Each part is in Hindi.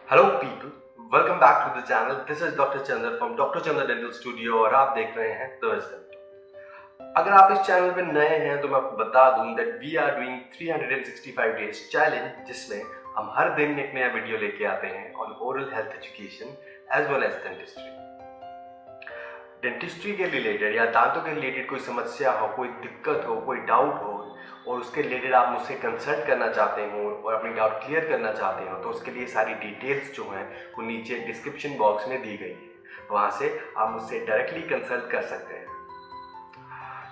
Hello people, welcome back to the channel. This is doctor Chandra from doctor Chandra dental studio और आप देख रहे हैं द रिजल्ट। अगर आप इस चैनल पे नए हैं तो मैं आपको बता दूं that we are doing 365 days challenge, जिसमें हम हर दिन एक नया वीडियो लेके आते हैं on oral health education as well as dentistry. Dentistry के रिलेटेड या दांतों के रिलेटेड कोई समस्या हो, कोई दिक्कत हो, कोई डाउट हो और उसके रिलेटेड आप मुझसे कंसल्ट करना चाहते हो और अपनी डाउट क्लियर करना चाहते हो तो उसके लिए सारी डिटेल्स जो हैं वो नीचे डिस्क्रिप्शन बॉक्स में दी गई है, वहाँ से आप मुझसे डायरेक्टली कंसल्ट कर सकते हैं।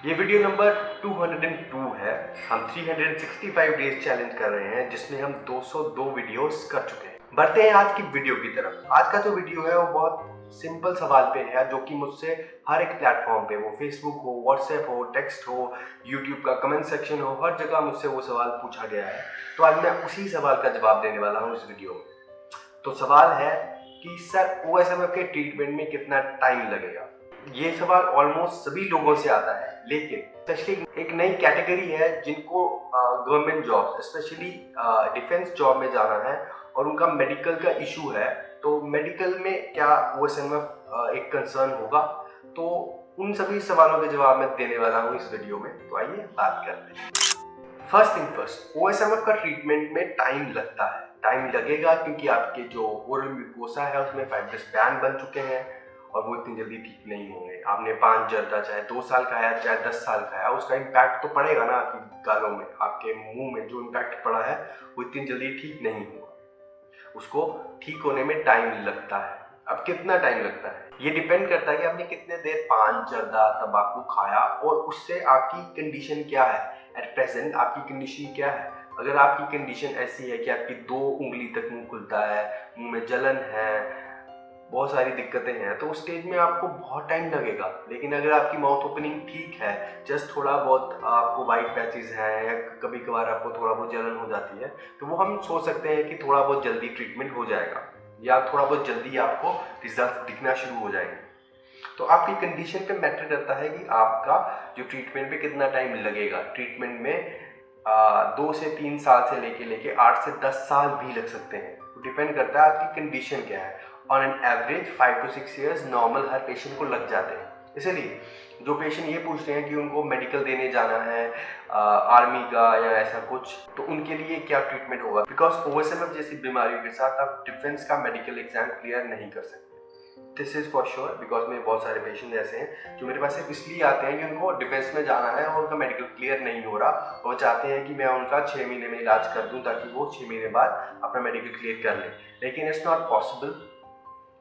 ये वीडियो नंबर 202 है। हम 365 डेज चैलेंज कर रहे हैं जिसमें हम 202 वीडियोस कर चुके हैं। बढ़ते हैं आज की वीडियो की तरफ। आज का जो वीडियो है वो बहुत सिंपल सवाल पे है जो कि मुझसे हर एक प्लेटफॉर्म पे, वो फेसबुक हो, व्हाट्सएप हो, टेक्स्ट हो, यूट्यूब का कमेंट सेक्शन हो, हर जगह मुझसे वो सवाल पूछा गया है। तो आज मैं उसी सवाल का जवाब देने वाला हूँ इस वीडियो में। तो सवाल है कि सर OSMF के ट्रीटमेंट में कितना टाइम लगेगा। ये सवाल ऑलमोस्ट सभी लोगों से आता है, लेकिन स्पेशली एक नई कैटेगरी है जिनको government job, specially defence job में जाना है और उनका मेडिकल का इशू है। तो मेडिकल में क्या OSMF एक कंसर्न होगा, तो उन सभी सवालों के जवाब मैं देने वाला हूँ इस वीडियो में। तो आइए बात करते हैं। फर्स्ट थिंग फर्स्ट, OSMF का ट्रीटमेंट में टाइम लगता है। टाइम लगेगा क्योंकि आपके जो ओरल म्यूकोसा है उसमें फाइब्रस बैन बन चुके हैं और वो इतनी जल्दी ठीक नहीं होंगे। आपने पान जर्दा चाहे 2 साल खाया चाहे 10 साल खाया, उसका इम्पैक्ट तो पड़ेगा ना आपकी गालों में, आपके मुंह में जो इम्पैक्ट पड़ा है वो इतनी जल्दी ठीक नहीं होगा। उसको ठीक होने में टाइम लगता है। अब कितना टाइम लगता है ये डिपेंड करता है कि आपने कितने देर पान जर्दा तंबाकू खाया और उससे आपकी कंडीशन क्या है। एट प्रेजेंट आपकी कंडीशन क्या है। अगर आपकी कंडीशन ऐसी है कि आपकी 2 उंगली तक मुंह खुलता है, मुंह में जलन है, बहुत सारी दिक्कतें हैं, तो उस स्टेज में आपको बहुत टाइम लगेगा। लेकिन अगर आपकी माउथ ओपनिंग ठीक है, जस्ट थोड़ा बहुत आपको वाइट पैचेस हैं या कभी कभार आपको थोड़ा बहुत जलन हो जाती है, तो वो हम सोच सकते हैं कि थोड़ा बहुत जल्दी ट्रीटमेंट हो जाएगा या थोड़ा बहुत जल्दी आपको रिजल्ट दिखना शुरू हो जाएंगे। तो आपकी कंडीशन पे मैटर करता है कि आपका जो ट्रीटमेंट पे कितना टाइम लगेगा। ट्रीटमेंट में 2 से 3 साल से लेके 8 से 10 साल भी लग सकते हैं। तो डिपेंड करता है आपकी कंडीशन क्या है। On an average 5 to 6 years normal her patient को लग जाते हैं। इसलिए जो पेशेंट ये पूछते हैं कि उनको मेडिकल देने जाना है आर्मी का या ऐसा कुछ, तो उनके लिए क्या ट्रीटमेंट होगा, बिकॉज OSMF जैसी बीमारियों के साथ आप डिफेंस का मेडिकल एग्जाम क्लियर नहीं कर सकते। This is for sure, because मेरे बहुत सारे पेशेंट ऐसे हैं जो मेरे पास सिर्फ इसलिए आते हैं कि उनको डिफेंस में जाना है और उनका मेडिकल क्लियर नहीं हो रहा और वो चाहते हैं कि मैं उनका 6 महीने में इलाज कर दूं ताकि वो 6 महीने बाद अपना मेडिकल क्लियर कर लें। लेकिन इट्स नॉट पॉसिबल।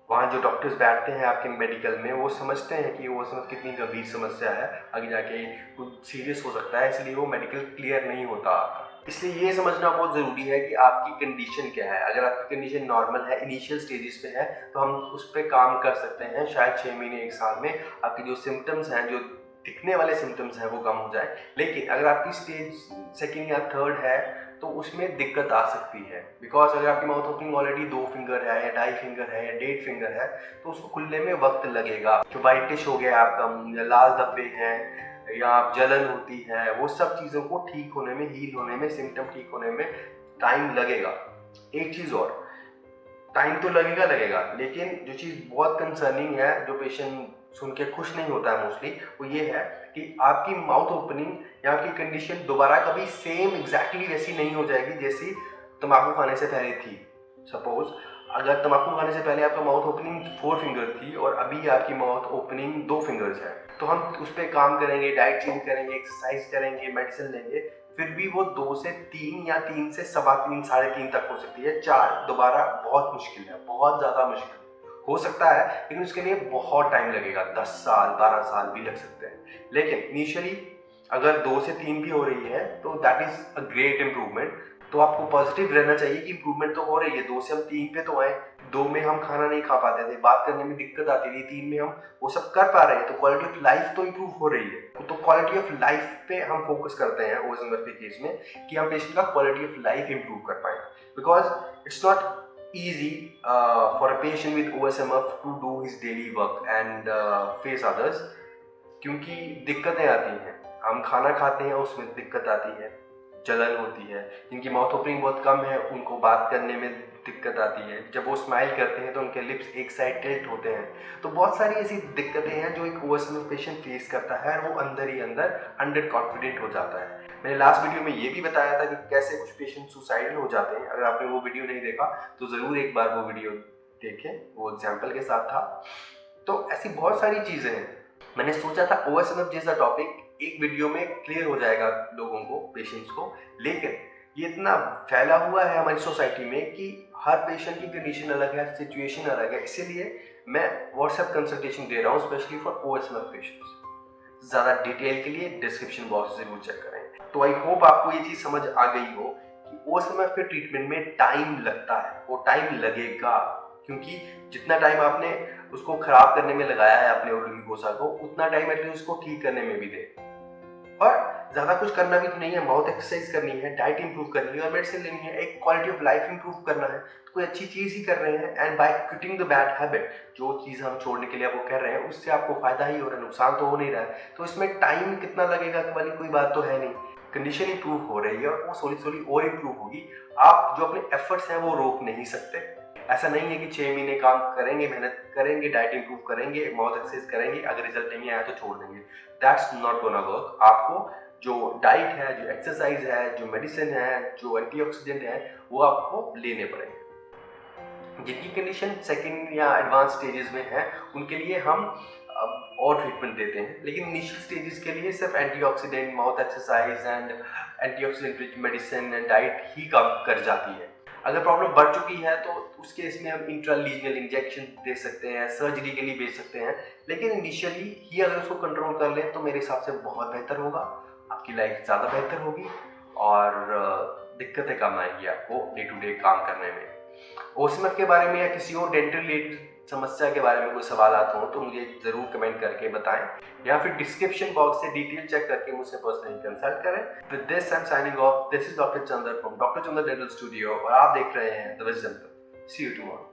वहाँ जो डॉक्टर्स बैठते हैं आपके मेडिकल में वो समझते हैं कि वो समझ कितनी गंभीर समस्या है, आगे जाके कुछ सीरियस हो सकता है, इसलिए वो मेडिकल क्लियर नहीं होता आपका। इसलिए ये समझना बहुत ज़रूरी है कि आपकी कंडीशन क्या है। अगर आपकी कंडीशन नॉर्मल है, इनिशियल स्टेजेस पे है, तो हम उस पर काम कर सकते हैं। शायद 6 महीने 1 साल में आपके जो सिम्टम्स हैं, जो दिखने वाले सिम्टम्स हैं, वो कम हो जाए। लेकिन अगर आपकी स्टेज सेकेंड या थर्ड है तो उसमें दिक्कत आ सकती है, बिकॉज अगर आपकी माउथ ओपनिंग ऑलरेडी 2 फिंगर है या 2.5 फिंगर है या 1.5 फिंगर है तो उसको खुलने में वक्त लगेगा। जो वाइटिश हो गया आपका मुंह या लाल धब्बे हैं या आप जलन होती है, वो सब चीज़ों को ठीक होने में, हील होने में, सिम्टम ठीक होने में टाइम लगेगा। एक चीज़ और, टाइम तो लगेगा लगेगा, लेकिन जो चीज़ बहुत कंसर्निंग है, जो पेशेंट सुन के खुश नहीं होता है मोस्टली, वो ये है कि आपकी माउथ ओपनिंग या आपकी कंडीशन दोबारा कभी सेम एग्जैक्टली वैसी नहीं हो जाएगी जैसी तंबाकू खाने से पहले थी। सपोज अगर तंबाकू खाने से पहले आपका माउथ ओपनिंग 4 फिंगर थी और अभी आपकी माउथ ओपनिंग 2 फिंगर्स है, तो हम उस पर काम करेंगे, डाइट चेंज करेंगे, एक्सरसाइज करेंगे, मेडिसिन लेंगे, फिर भी वो 2 से 3 या 3 से 3.25 3.5 तक हो सकती है। 4 दोबारा बहुत मुश्किल है, बहुत ज़्यादा मुश्किल हो सकता है, लेकिन उसके लिए बहुत टाइम लगेगा। 10 साल 12 साल भी लग सकते हैं। लेकिन इनिशियली अगर 2 से 3 भी हो रही है तो that is a great improvement. तो आपको पॉजिटिव रहना चाहिए कि इम्प्रूवमेंट तो हो रही है। 2 से हम 3 पे तो आए। 2 में हम खाना नहीं खा पाते थे, बात करने में दिक्कत आती थी, 3 में हम वो सब कर पा रहे हैं, तो क्वालिटी ऑफ लाइफ तो इम्प्रूव हो रही है। तो क्वालिटी ऑफ लाइफ पे हम फोकस करते हैं OSMF के केस में कि हम पेशेंट का क्वालिटी ऑफ लाइफ इम्प्रूव कर पाए, because it's not easy for a patient with OSMF to do his daily work and face others, क्योंकि दिक्कतें आती हैं। हम खाना खाते हैं उसमें दिक्कत आती है, जलन होती है, जिनकी माउथ ओपनिंग बहुत कम है उनको बात करने में दिक्कत आती है, जब वो स्माइल करते हैं तो उनके लिप्स एक साइड टिल्ट होते हैं। तो बहुत सारी ऐसी दिक्कतें हैं जो एक ओएसएमएफ पेशेंट फेस करता है और वो अंदर ही अंदर अंडर कॉन्फिडेंट हो जाता है। मैंने लास्ट वीडियो में ये भी बताया था कि कैसे कुछ पेशेंट सुसाइडल हो जाते हैं। अगर आपने वो वीडियो नहीं देखा तो ज़रूर एक बार वो वीडियो देखें, वो एग्जाम्पल के साथ था। तो ऐसी बहुत सारी चीज़ें हैं। मैंने सोचा था ओएसएमएफ जैसा टॉपिक एक वीडियो में क्लियर हो जाएगा लोगों को, पेशेंट्स को, लेकिन ये इतना फैला हुआ है हमारी सोसाइटी में कि हर पेशेंट की कंडीशन अलग है, सिचुएशन अलग है, इसीलिए मैं व्हाट्सएप कंसल्टेशन दे रहा हूँ स्पेशली फॉर ओएसएमएफ पेशेंट्स। ज़्यादा डिटेल के लिए डिस्क्रिप्शन बॉक्स जरूर चेक करें। तो आई होप आपको ये चीज़ समझ आ गई हो कि ओएसएमएफ के ट्रीटमेंट में टाइम लगता है, वो टाइम लगेगा, क्योंकि जितना टाइम आपने उसको खराब करने में लगाया है अपने ओरल म्यूकोसा को, उतना टाइम एटलीस्ट उसको ठीक करने में भी दे। और ज़्यादा कुछ करना भी तो नहीं है, माउथ एक्सरसाइज करनी है, डाइट इंप्रूव करनी है और मेडिसिन लेनी है, एक क्वालिटी ऑफ लाइफ इंप्रूव करना है, तो कोई अच्छी चीज़ ही कर रहे हैं। And by quitting the bad habit, जो चीज़ हम छोड़ने के लिए वो कर रहे हैं उससे आपको फायदा ही हो रहा है, नुकसान तो हो नहीं रहा है। तो इसमें टाइम कितना लगेगा वाली कोई बात तो है नहीं, कंडीशन इंप्रूव हो रही है और वो सोली सोली और इंप्रूव होगी। आप जो अपने एफर्ट्स हैं वो रोक नहीं सकते। ऐसा नहीं है कि 6 महीने काम करेंगे, मेहनत करेंगे, डाइट इंप्रूव करेंगे, माउथ एक्सरसाइज करेंगे, अगर रिजल्ट नहीं आया तो छोड़ देंगे। That's not gonna work. आपको जो डाइट है, जो एक्सरसाइज है, जो मेडिसिन है, जो एंटीऑक्सीडेंट है, वो आपको लेने पड़ेंगे। जिनकी कंडीशन सेकेंड या एडवांस स्टेजेस में है उनके लिए हम और ट्रीटमेंट देते हैं, लेकिन इनिशियल स्टेजेस के लिए सिर्फ antioxidant, mouth exercise and antioxidant rich medicine and diet ही काम कर जाती है। अगर प्रॉब्लम बढ़ चुकी है तो उस केस में हम इंट्रालीजनल इंजेक्शन दे सकते हैं, सर्जरी के लिए भेज सकते हैं, लेकिन इनिशियली ही अगर उसको कंट्रोल कर लें तो मेरे हिसाब से बहुत बेहतर होगा, आपकी लाइफ ज़्यादा बेहतर होगी और दिक्कतें कम आएगी आपको डे टू डे काम करने में। ओएसएमएफ के बारे में या किसी और डेंटल रिलेटेड समस्या के बारे में कोई सवाल आते हो तो मुझे ज़रूर कमेंट करके बताएं, या फिर डिस्क्रिप्शन बॉक्स से डिटेल चेक करके मुझसे पर्सनली कंसल्ट करें। With this I am signing off. This is doctor Chander from doctor Chander dental studio और आप देख रहे हैं the wisdom. See you tomorrow.